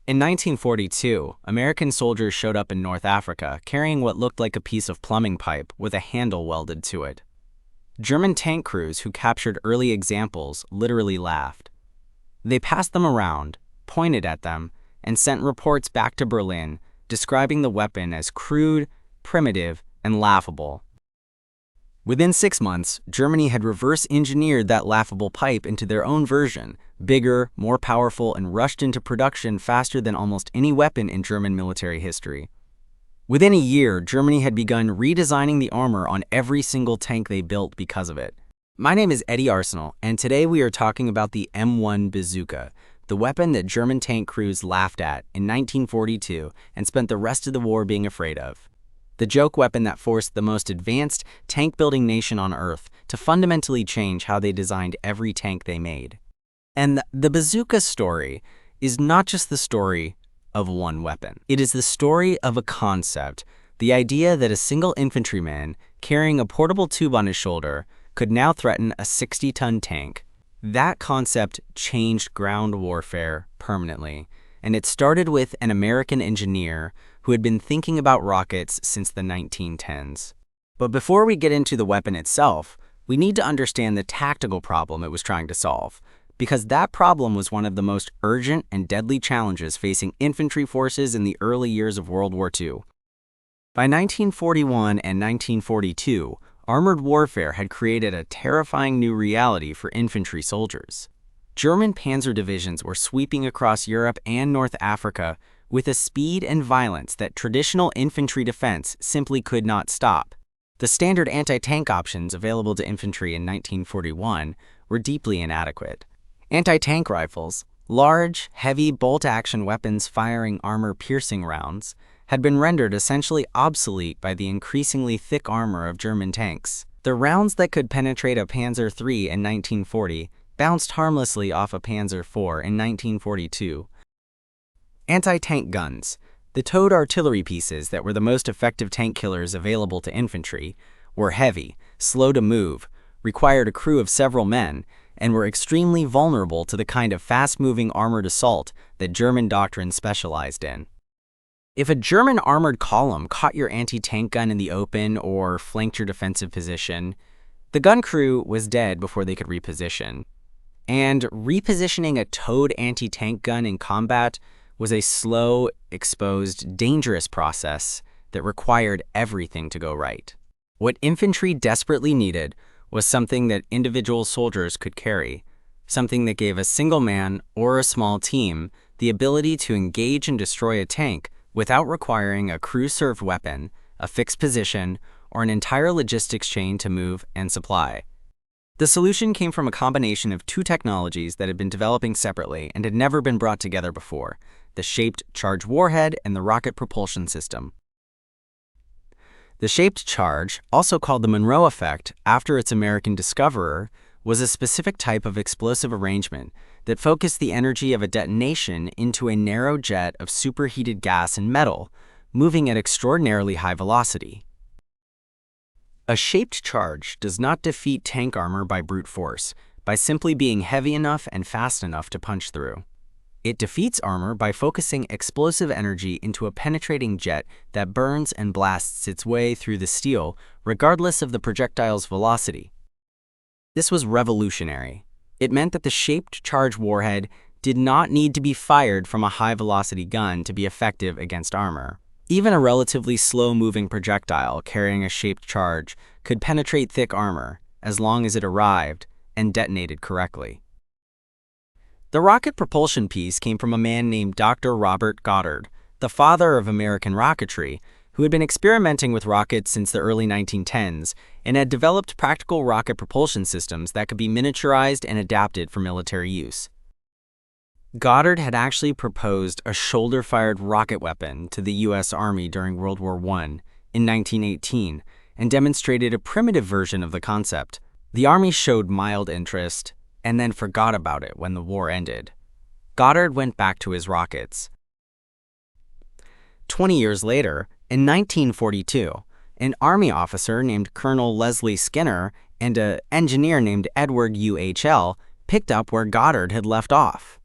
In 1942, American soldiers showed up in North Africa carrying what looked like a piece of plumbing pipe with a handle welded to it. German tank crews who captured early examples literally laughed. They passed them around, pointed at them, and sent reports back to Berlin describing the weapon as crude, primitive, and laughable. Within 6 months, Germany had reverse-engineered that laughable pipe into their own version, bigger, more powerful, and rushed into production faster than almost any weapon in German military history. Within a year, Germany had begun redesigning the armor on every single tank they built because of it. My name is Eddie Arsenal, and today we are talking about the M1 Bazooka, the weapon that German tank crews laughed at in 1942 and spent the rest of the war being afraid of. The joke weapon that forced the most advanced tank-building nation on Earth to fundamentally change how they designed every tank they made. And the bazooka story is not just the story of one weapon. It is the story of a concept, the idea that a single infantryman carrying a portable tube on his shoulder could now threaten a 60-ton tank. That concept changed ground warfare permanently, and it started with an American engineer who had been thinking about rockets since the 1910s. But before we get into the weapon itself, we need to understand the tactical problem it was trying to solve, because that problem was one of the most urgent and deadly challenges facing infantry forces in the early years of World War II. By 1941 and 1942, armored warfare had created a terrifying new reality for infantry soldiers. German panzer divisions were sweeping across Europe and North Africa with a speed and violence that traditional infantry defense simply could not stop. The standard anti-tank options available to infantry in 1941 were deeply inadequate. Anti-tank rifles, large, heavy bolt-action weapons firing armor-piercing rounds, had been rendered essentially obsolete by the increasingly thick armor of German tanks. The rounds that could penetrate a Panzer III in 1940 bounced harmlessly off a Panzer IV in 1942. Anti-tank guns, the towed artillery pieces that were the most effective tank killers available to infantry, were heavy, slow to move, required a crew of several men, and were extremely vulnerable to the kind of fast-moving armored assault that German doctrine specialized in. If a German armored column caught your anti-tank gun in the open or flanked your defensive position, the gun crew was dead before they could reposition. And repositioning a towed anti-tank gun in combat was a slow, exposed, dangerous process that required everything to go right. What infantry desperately needed was something that individual soldiers could carry, something that gave a single man or a small team the ability to engage and destroy a tank without requiring a crew-served weapon, a fixed position, or an entire logistics chain to move and supply. The solution came from a combination of two technologies that had been developing separately and had never been brought together before: the shaped charge warhead and the rocket propulsion system. The shaped charge, also called the Monroe effect after its American discoverer, was a specific type of explosive arrangement that focused the energy of a detonation into a narrow jet of superheated gas and metal, moving at extraordinarily high velocity. A shaped charge does not defeat tank armor by brute force, by simply being heavy enough and fast enough to punch through. It defeats armor by focusing explosive energy into a penetrating jet that burns and blasts its way through the steel, regardless of the projectile's velocity. This was revolutionary. It meant that the shaped charge warhead did not need to be fired from a high-velocity gun to be effective against armor. Even a relatively slow-moving projectile carrying a shaped charge could penetrate thick armor as long as it arrived and detonated correctly. The rocket propulsion piece came from a man named Dr. Robert Goddard, the father of American rocketry, who had been experimenting with rockets since the early 1910s and had developed practical rocket propulsion systems that could be miniaturized and adapted for military use. Goddard had actually proposed a shoulder-fired rocket weapon to the U.S. Army during World War I in 1918 and demonstrated a primitive version of the concept. The Army showed mild interest and then forgot about it when the war ended. Goddard went back to his rockets. 20 years later, in 1942, an Army officer named Colonel Leslie Skinner and an engineer named Edward U.H.L. picked up where Goddard had left off.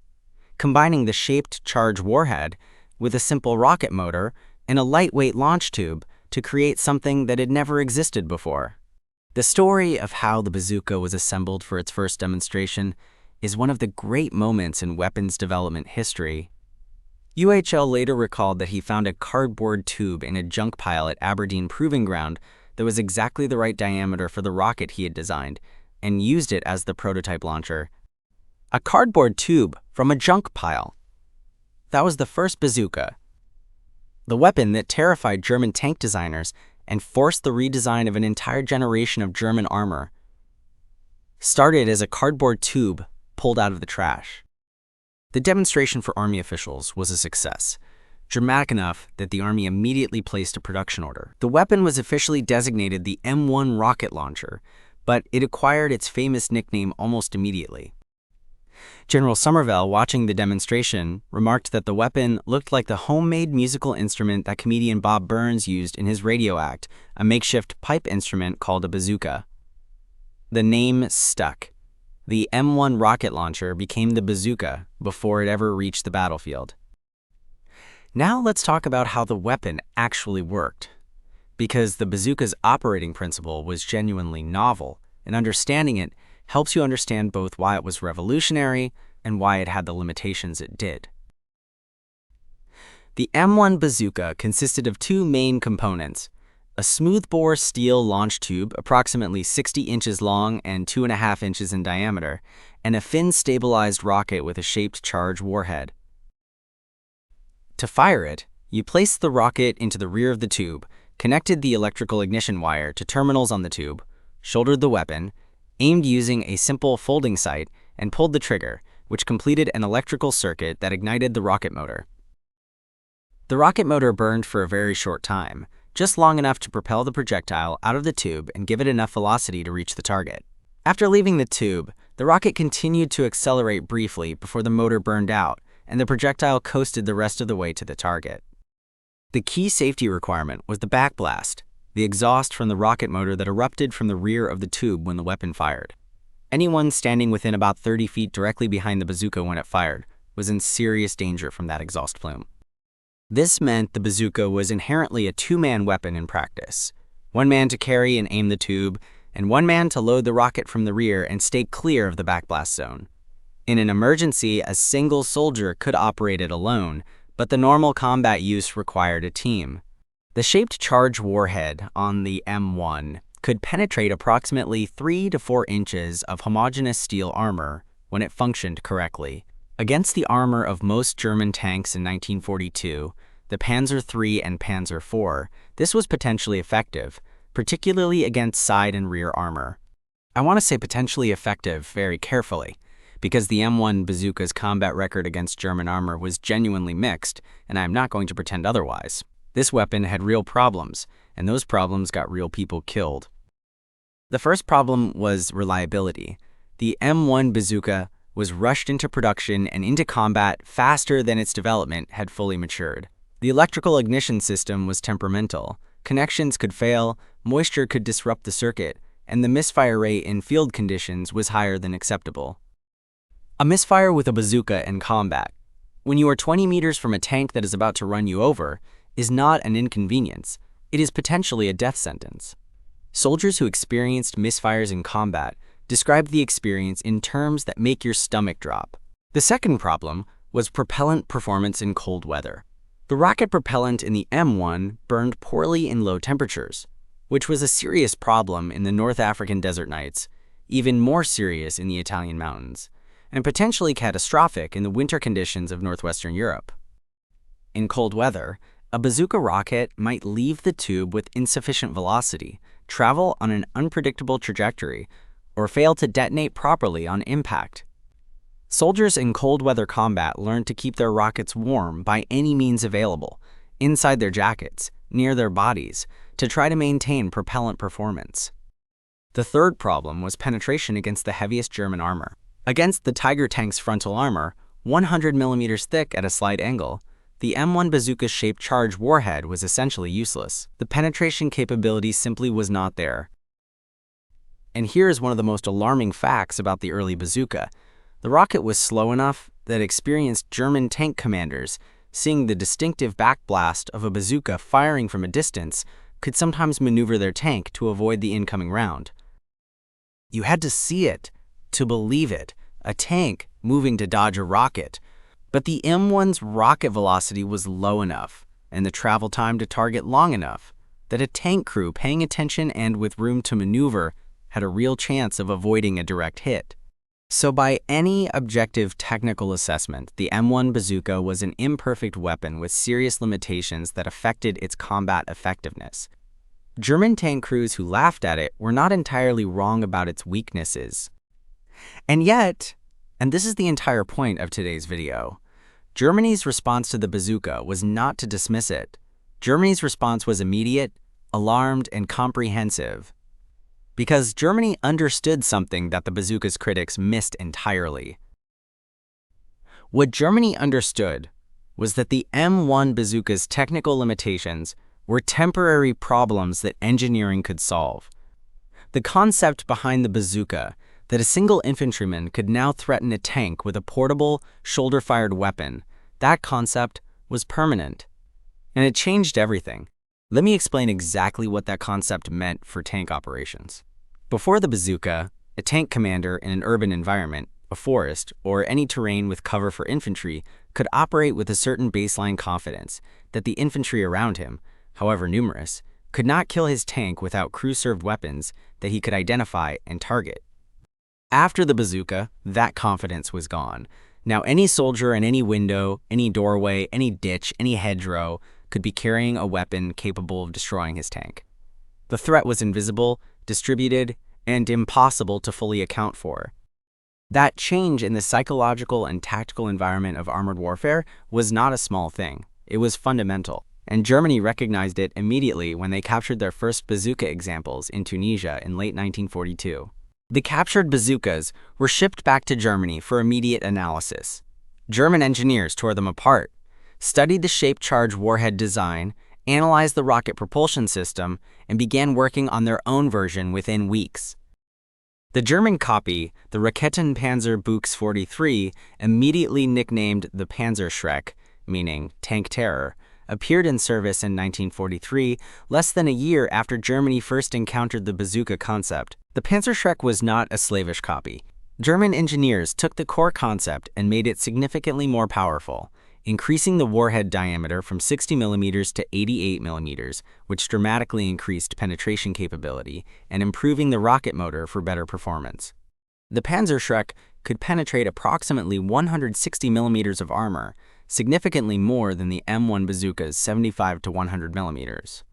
combining the shaped charge warhead with a simple rocket motor and a lightweight launch tube to create something that had never existed before. The story of how the bazooka was assembled for its first demonstration is one of the great moments in weapons development history. UHL later recalled that he found a cardboard tube in a junk pile at Aberdeen Proving Ground that was exactly the right diameter for the rocket he had designed, and used it as the prototype launcher. A cardboard tube from a junk pile. That was the first bazooka. The weapon that terrified German tank designers and forced the redesign of an entire generation of German armor started as a cardboard tube pulled out of the trash. The demonstration for Army officials was a success, dramatic enough that the Army immediately placed a production order. The weapon was officially designated the M1 rocket launcher, but it acquired its famous nickname almost immediately. General Somervell, watching the demonstration, remarked that the weapon looked like the homemade musical instrument that comedian Bob Burns used in his radio act, a makeshift pipe instrument called a bazooka. The name stuck. The M1 rocket launcher became the bazooka before it ever reached the battlefield. Now let's talk about how the weapon actually worked. Because the bazooka's operating principle was genuinely novel, and understanding it helps you understand both why it was revolutionary and why it had the limitations it did. The M1 bazooka consisted of two main components: a smoothbore steel launch tube approximately 60 inches long and 2.5 inches in diameter, and a fin-stabilized rocket with a shaped charge warhead. To fire it, you placed the rocket into the rear of the tube, connected the electrical ignition wire to terminals on the tube, shouldered the weapon, aimed using a simple folding sight, and pulled the trigger, which completed an electrical circuit that ignited the rocket motor. The rocket motor burned for a very short time, just long enough to propel the projectile out of the tube and give it enough velocity to reach the target. After leaving the tube, the rocket continued to accelerate briefly before the motor burned out, and the projectile coasted the rest of the way to the target. The key safety requirement was the backblast, the exhaust from the rocket motor that erupted from the rear of the tube when the weapon fired. Anyone standing within about 30 feet directly behind the bazooka when it fired was in serious danger from that exhaust plume. This meant the bazooka was inherently a two-man weapon in practice: one man to carry and aim the tube, and one man to load the rocket from the rear and stay clear of the backblast zone. In an emergency, a single soldier could operate it alone, but the normal combat use required a team. The shaped charge warhead on the M1 could penetrate approximately 3 to 4 inches of homogeneous steel armor when it functioned correctly. Against the armor of most German tanks in 1942, the Panzer III and Panzer IV, this was potentially effective, particularly against side and rear armor. I want to say potentially effective very carefully, because the M1 bazooka's combat record against German armor was genuinely mixed, and I am not going to pretend otherwise. This weapon had real problems, and those problems got real people killed. The first problem was reliability. The M1 bazooka was rushed into production and into combat faster than its development had fully matured. The electrical ignition system was temperamental. Connections could fail, moisture could disrupt the circuit, and the misfire rate in field conditions was higher than acceptable. A misfire with a bazooka in combat, when you are 20 meters from a tank that is about to run you over, is not an inconvenience. It is potentially a death sentence. Soldiers who experienced misfires in combat described the experience in terms that make your stomach drop. The second problem was propellant performance in cold weather. The rocket propellant in the M1 burned poorly in low temperatures, which was a serious problem in the North African desert nights, even more serious in the Italian mountains, and potentially catastrophic in the winter conditions of northwestern Europe. In cold weather, a bazooka rocket might leave the tube with insufficient velocity, travel on an unpredictable trajectory, or fail to detonate properly on impact. Soldiers in cold weather combat learned to keep their rockets warm by any means available, inside their jackets, near their bodies, to try to maintain propellant performance. The third problem was penetration against the heaviest German armor. Against the Tiger tank's frontal armor, 100 millimeters thick at a slight angle, the M1 bazooka's shaped charge warhead was essentially useless. The penetration capability simply was not there. And here is one of the most alarming facts about the early bazooka. The rocket was slow enough that experienced German tank commanders, seeing the distinctive backblast of a bazooka firing from a distance, could sometimes maneuver their tank to avoid the incoming round. You had to see it to believe it, a tank moving to dodge a rocket. But the M1's rocket velocity was low enough, and the travel time to target long enough, that a tank crew paying attention and with room to maneuver had a real chance of avoiding a direct hit. So by any objective technical assessment, the M1 Bazooka was an imperfect weapon with serious limitations that affected its combat effectiveness. German tank crews who laughed at it were not entirely wrong about its weaknesses. And yet, and this is the entire point of today's video, Germany's response to the bazooka was not to dismiss it. Germany's response was immediate, alarmed, and comprehensive. Because Germany understood something that the bazooka's critics missed entirely. What Germany understood was that the M1 bazooka's technical limitations were temporary problems that engineering could solve. The concept behind the bazooka, that a single infantryman could now threaten a tank with a portable, shoulder-fired weapon, that concept was permanent. And it changed everything. Let me explain exactly what that concept meant for tank operations. Before the bazooka, a tank commander in an urban environment, a forest, or any terrain with cover for infantry could operate with a certain baseline confidence that the infantry around him, however numerous, could not kill his tank without crew-served weapons that he could identify and target. After the bazooka, that confidence was gone. Now any soldier in any window, any doorway, any ditch, any hedgerow could be carrying a weapon capable of destroying his tank. The threat was invisible, distributed, and impossible to fully account for. That change in the psychological and tactical environment of armored warfare was not a small thing. It was fundamental, and Germany recognized it immediately when they captured their first bazooka examples in Tunisia in late 1942. The captured bazookas were shipped back to Germany for immediate analysis. German engineers tore them apart, studied the shaped charge warhead design, analyzed the rocket propulsion system, and began working on their own version within weeks. The German copy, the Raketenpanzer Bux 43, immediately nicknamed the Panzer Shreck, meaning tank terror, appeared in service in 1943, less than a year after Germany first encountered the bazooka concept. The Panzerschreck was not a slavish copy. German engineers took the core concept and made it significantly more powerful, increasing the warhead diameter from 60 mm to 88 mm, which dramatically increased penetration capability, and improving the rocket motor for better performance. The Panzerschreck could penetrate approximately 160 mm of armor, significantly more than the M1 Bazooka's 75 to 100 mm.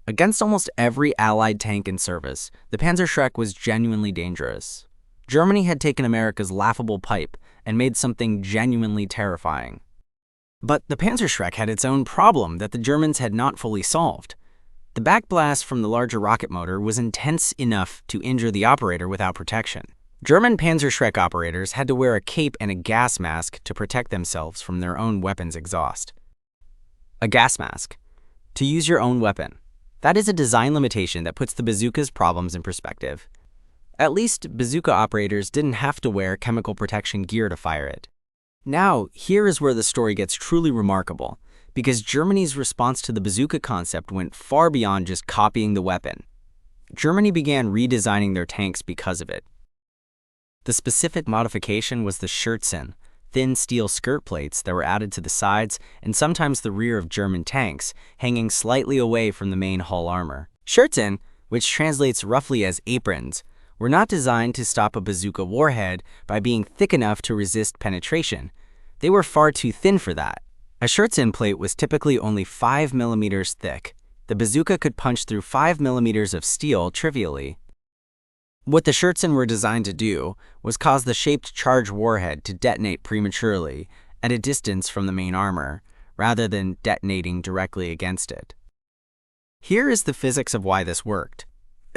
Against almost every Allied tank in service, the Panzerschreck was genuinely dangerous. Germany had taken America's laughable pipe and made something genuinely terrifying. But the Panzerschreck had its own problem that the Germans had not fully solved. The backblast from the larger rocket motor was intense enough to injure the operator without protection. German Panzerschreck operators had to wear a cape and a gas mask to protect themselves from their own weapon's exhaust. A gas mask. To use your own weapon. That is a design limitation that puts the bazooka's problems in perspective. At least bazooka operators didn't have to wear chemical protection gear to fire it. Now, here is where the story gets truly remarkable, because Germany's response to the bazooka concept went far beyond just copying the weapon. Germany began redesigning their tanks because of it. The specific modification was the Schürzen, thin steel skirt plates that were added to the sides and sometimes the rear of German tanks, hanging slightly away from the main hull armor. Schürzen, which translates roughly as aprons, were not designed to stop a bazooka warhead by being thick enough to resist penetration. They were far too thin for that. A Schürzen plate was typically only 5 mm thick. The bazooka could punch through 5 mm of steel trivially. What the Schürzen were designed to do was cause the shaped charge warhead to detonate prematurely at a distance from the main armor, rather than detonating directly against it. Here is the physics of why this worked.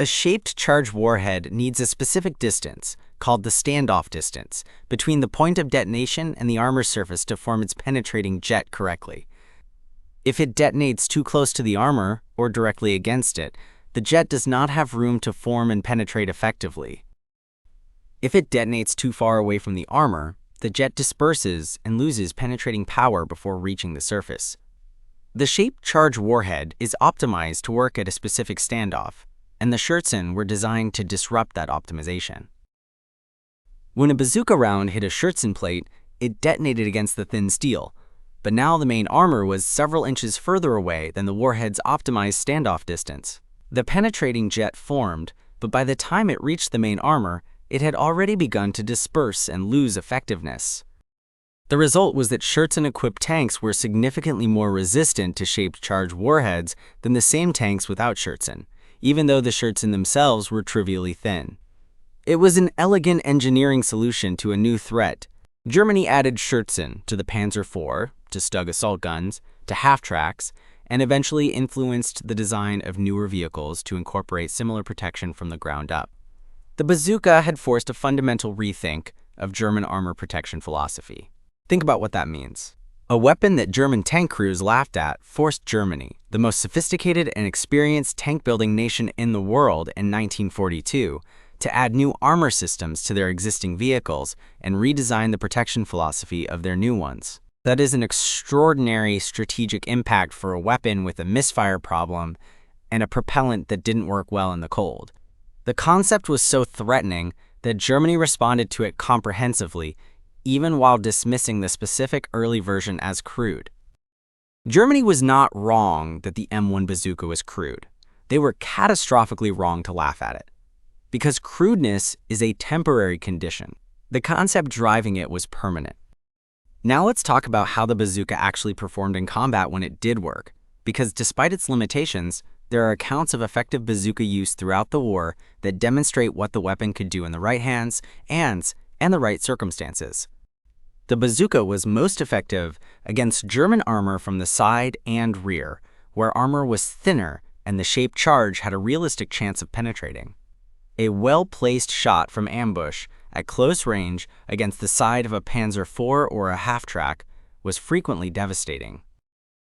A shaped charge warhead needs a specific distance, called the standoff distance, between the point of detonation and the armor surface to form its penetrating jet correctly. If it detonates too close to the armor, or directly against it, the jet does not have room to form and penetrate effectively. If it detonates too far away from the armor, the jet disperses and loses penetrating power before reaching the surface. The shaped charge warhead is optimized to work at a specific standoff, and the Schürzen were designed to disrupt that optimization. When a bazooka round hit a Schürzen plate, it detonated against the thin steel, but now the main armor was several inches further away than the warhead's optimized standoff distance. The penetrating jet formed, but by the time it reached the main armor, it had already begun to disperse and lose effectiveness. The result was that Schürzen-equipped tanks were significantly more resistant to shaped charge warheads than the same tanks without Schürzen, even though the Schürzen themselves were trivially thin. It was an elegant engineering solution to a new threat. Germany added Schürzen to the Panzer IV, to Stug assault guns, to half-tracks, and eventually influenced the design of newer vehicles to incorporate similar protection from the ground up. The bazooka had forced a fundamental rethink of German armor protection philosophy. Think about what that means. A weapon that German tank crews laughed at forced Germany, the most sophisticated and experienced tank-building nation in the world in 1942, to add new armor systems to their existing vehicles and redesign the protection philosophy of their new ones. That is an extraordinary strategic impact for a weapon with a misfire problem and a propellant that didn't work well in the cold. The concept was so threatening that Germany responded to it comprehensively, even while dismissing the specific early version as crude. Germany was not wrong that the M1 Bazooka was crude. They were catastrophically wrong to laugh at it. Because crudeness is a temporary condition, the concept driving it was permanent. Now let's talk about how the bazooka actually performed in combat when it did work, because despite its limitations, there are accounts of effective bazooka use throughout the war that demonstrate what the weapon could do in the right hands and the right circumstances. The bazooka was most effective against German armor from the side and rear, where armor was thinner and the shaped charge had a realistic chance of penetrating. A well-placed shot from ambush at close range against the side of a Panzer IV or a half-track was frequently devastating.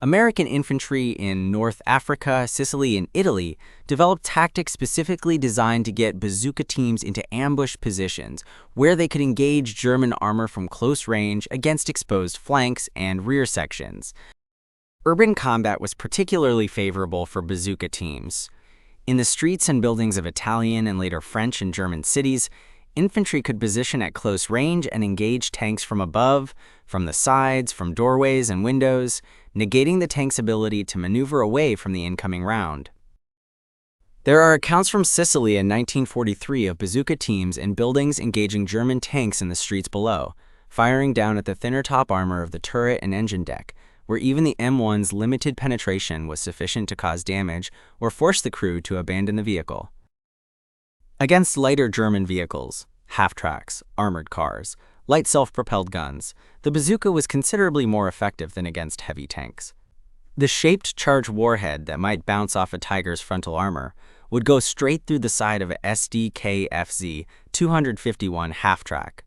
American infantry in North Africa, Sicily, and Italy developed tactics specifically designed to get bazooka teams into ambush positions where they could engage German armor from close range against exposed flanks and rear sections. Urban combat was particularly favorable for bazooka teams. In the streets and buildings of Italian and later French and German cities, infantry could position at close range and engage tanks from above, from the sides, from doorways and windows, negating the tank's ability to maneuver away from the incoming round. There are accounts from Sicily in 1943 of bazooka teams in buildings engaging German tanks in the streets below, firing down at the thinner top armor of the turret and engine deck, where even the M1's limited penetration was sufficient to cause damage or force the crew to abandon the vehicle. Against lighter German vehicles, half-tracks, armored cars, light self-propelled guns, the bazooka was considerably more effective than against heavy tanks. The shaped charge warhead that might bounce off a Tiger's frontal armor would go straight through the side of a SDKFZ 251 half-track.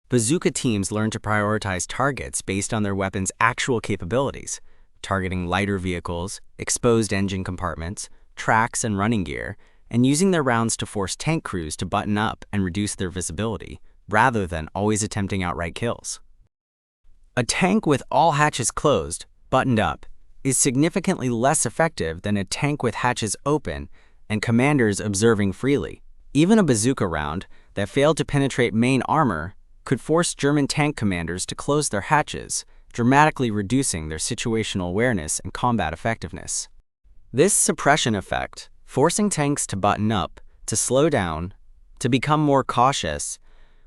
Bazooka teams learned to prioritize targets based on their weapon's actual capabilities, targeting lighter vehicles, exposed engine compartments, tracks, and running gear, and using their rounds to force tank crews to button up and reduce their visibility, rather than always attempting outright kills. A tank with all hatches closed, buttoned up, is significantly less effective than a tank with hatches open and commanders observing freely. Even a bazooka round that failed to penetrate main armor could force German tank commanders to close their hatches, dramatically reducing their situational awareness and combat effectiveness. This suppression effect, forcing tanks to button up, to slow down, to become more cautious,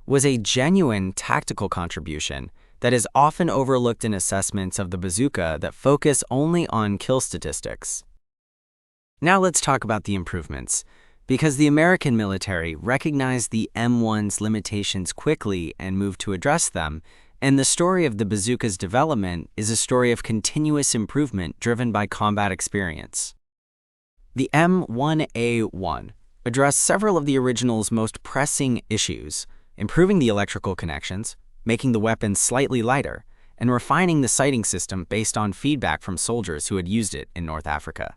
was a genuine tactical contribution that is often overlooked in assessments of the bazooka that focus only on kill statistics. Now let's talk about the improvements, because the American military recognized the M1's limitations quickly and moved to address them, and the story of the bazooka's development is a story of continuous improvement driven by combat experience. The M1A1 addressed several of the original's most pressing issues, improving the electrical connections, making the weapon slightly lighter, and refining the sighting system based on feedback from soldiers who had used it in North Africa.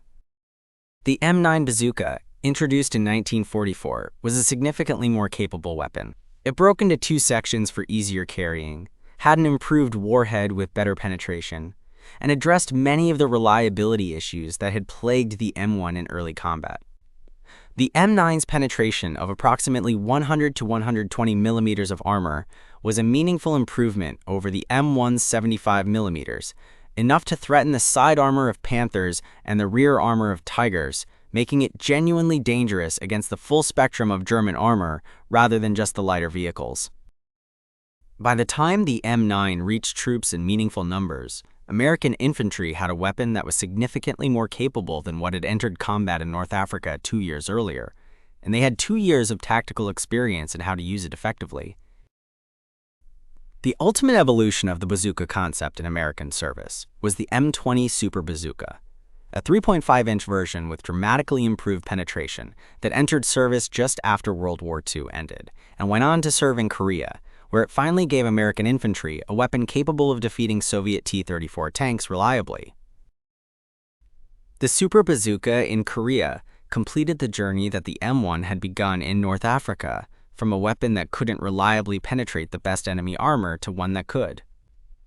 The M9 Bazooka, introduced in 1944, was a significantly more capable weapon. It broke into two sections for easier carrying, had an improved warhead with better penetration, and addressed many of the reliability issues that had plagued the M1 in early combat. The M9's penetration of approximately 100 to 120 millimeters of armor was a meaningful improvement over the M1's 75 millimeters, enough to threaten the side armor of Panthers and the rear armor of Tigers, making it genuinely dangerous against the full spectrum of German armor rather than just the lighter vehicles. By the time the M9 reached troops in meaningful numbers, American infantry had a weapon that was significantly more capable than what had entered combat in North Africa 2 years earlier, and they had 2 years of tactical experience in how to use it effectively. The ultimate evolution of the bazooka concept in American service was the M20 Super Bazooka, a 3.5-inch version with dramatically improved penetration that entered service just after World War II ended and went on to serve in Korea, where it finally gave American infantry a weapon capable of defeating Soviet T-34 tanks reliably. The Super Bazooka in Korea completed the journey that the M1 had begun in North Africa, from a weapon that couldn't reliably penetrate the best enemy armor to one that could.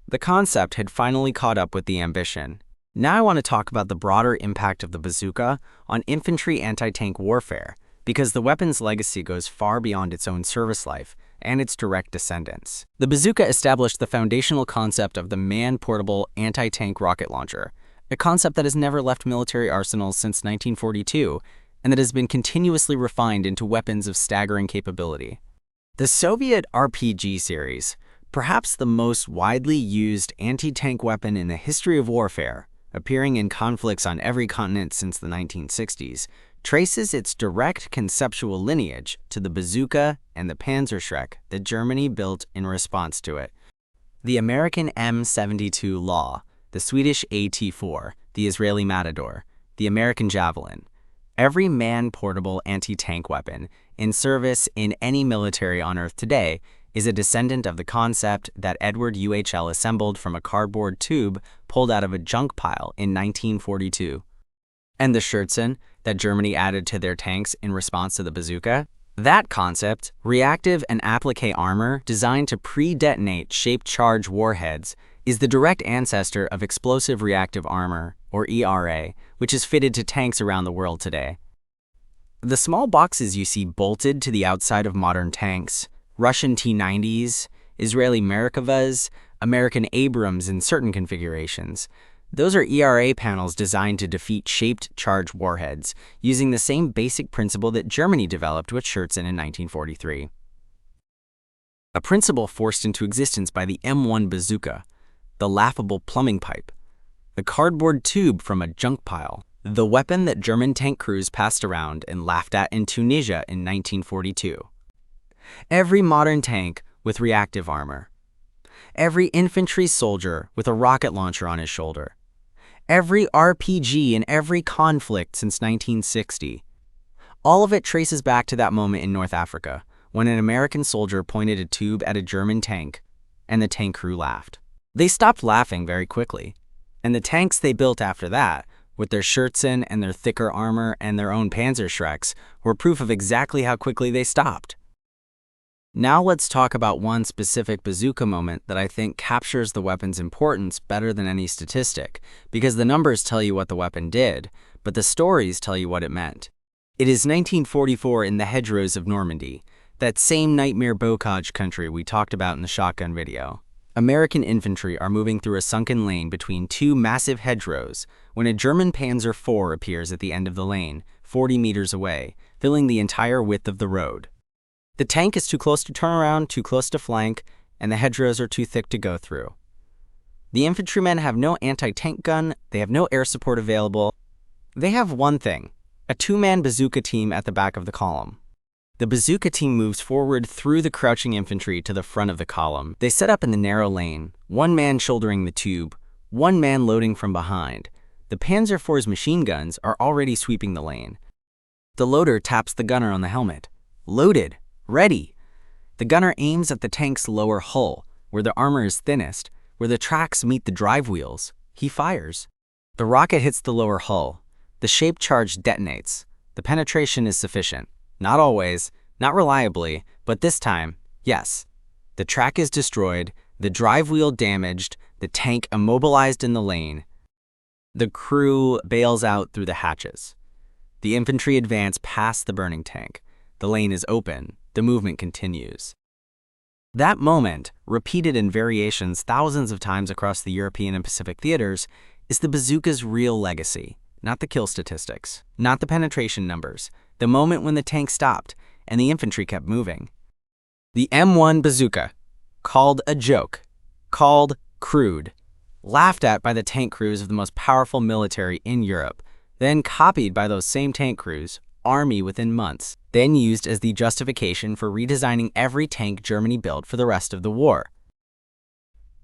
The concept had finally caught up with the ambition. Now I want to talk about the broader impact of the bazooka on infantry anti-tank warfare, because the weapon's legacy goes far beyond its own service life and its direct descendants. The bazooka established the foundational concept of the man-portable anti-tank rocket launcher, a concept that has never left military arsenals since 1942 and that has been continuously refined into weapons of staggering capability. The Soviet RPG series, perhaps the most widely used anti-tank weapon in the history of warfare, appearing in conflicts on every continent since the 1960s, traces its direct conceptual lineage to the bazooka and the Panzerschreck that Germany built in response to it. The American M72 Law, the Swedish AT4, the Israeli Matador, the American Javelin, every man-portable anti-tank weapon in service in any military on Earth today is a descendant of the concept that Edward UHL assembled from a cardboard tube pulled out of a junk pile in 1942. And the Schürzen that Germany added to their tanks in response to the bazooka? That concept, reactive and applique armor designed to pre-detonate shaped charge warheads, is the direct ancestor of explosive reactive armor, or ERA, which is fitted to tanks around the world today. The small boxes you see bolted to the outside of modern tanks, Russian T-90s, Israeli Merkavas, American Abrams in certain configurations, those are ERA panels designed to defeat shaped charge warheads, using the same basic principle that Germany developed with Schürzen in 1943. A principle forced into existence by the M1 Bazooka, the laughable plumbing pipe, the cardboard tube from a junk pile, the weapon that German tank crews passed around and laughed at in Tunisia in 1942. Every modern tank with reactive armor. Every infantry soldier with a rocket launcher on his shoulder. Every RPG in every conflict since 1960. All of it traces back to that moment in North Africa when an American soldier pointed a tube at a German tank and the tank crew laughed. They stopped laughing very quickly, and the tanks they built after that, with their Schürzen and their thicker armor and their own Panzerschrecks, were proof of exactly how quickly they stopped. Now let's talk about one specific bazooka moment that I think captures the weapon's importance better than any statistic, because the numbers tell you what the weapon did, but the stories tell you what it meant. It is 1944 in the hedgerows of Normandy, that same nightmare bocage country we talked about in the shotgun video. American infantry are moving through a sunken lane between two massive hedgerows when a German Panzer IV appears at the end of the lane, 40 meters away, filling the entire width of the road. The tank is too close to turn around, too close to flank, and the hedgerows are too thick to go through. The infantrymen have no anti-tank gun, they have no air support available. They have one thing, a two-man bazooka team at the back of the column. The bazooka team moves forward through the crouching infantry to the front of the column. They set up in the narrow lane, one man shouldering the tube, one man loading from behind. The Panzer IV's machine guns are already sweeping the lane. The loader taps the gunner on the helmet. Loaded. Ready! The gunner aims at the tank's lower hull, where the armor is thinnest, where the tracks meet the drive wheels. He fires. The rocket hits the lower hull. The shaped charge detonates. The penetration is sufficient. Not always, not reliably, but this time, Yes, the track is destroyed, the drive wheel damaged, the tank immobilized in the lane. The crew bails out through the hatches. The infantry advance past the burning tank. The lane is open. The movement continues. That moment, repeated in variations thousands of times across the European and Pacific theaters, is the bazooka's real legacy, not the kill statistics, not the penetration numbers, the moment when the tank stopped and the infantry kept moving. The M1 Bazooka, called a joke, called crude, laughed at by the tank crews of the most powerful military in Europe, then copied by those same tank crews, army within months, then used as the justification for redesigning every tank Germany built for the rest of the war.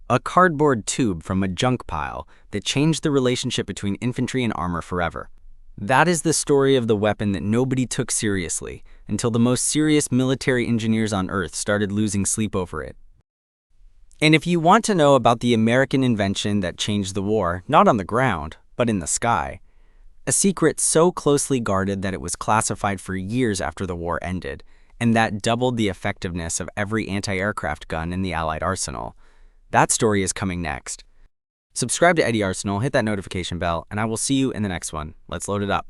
A cardboard tube from a junk pile that changed the relationship between infantry and armor forever. That is the story of the weapon that nobody took seriously until the most serious military engineers on Earth started losing sleep over it. And if you want to know about the American invention that changed the war, not on the ground, but in the sky, a secret so closely guarded that it was classified for years after the war ended, and that doubled the effectiveness of every anti-aircraft gun in the Allied arsenal. That story is coming next. Subscribe to Eddie Arsenal, hit that notification bell, and I will see you in the next one. Let's load it up.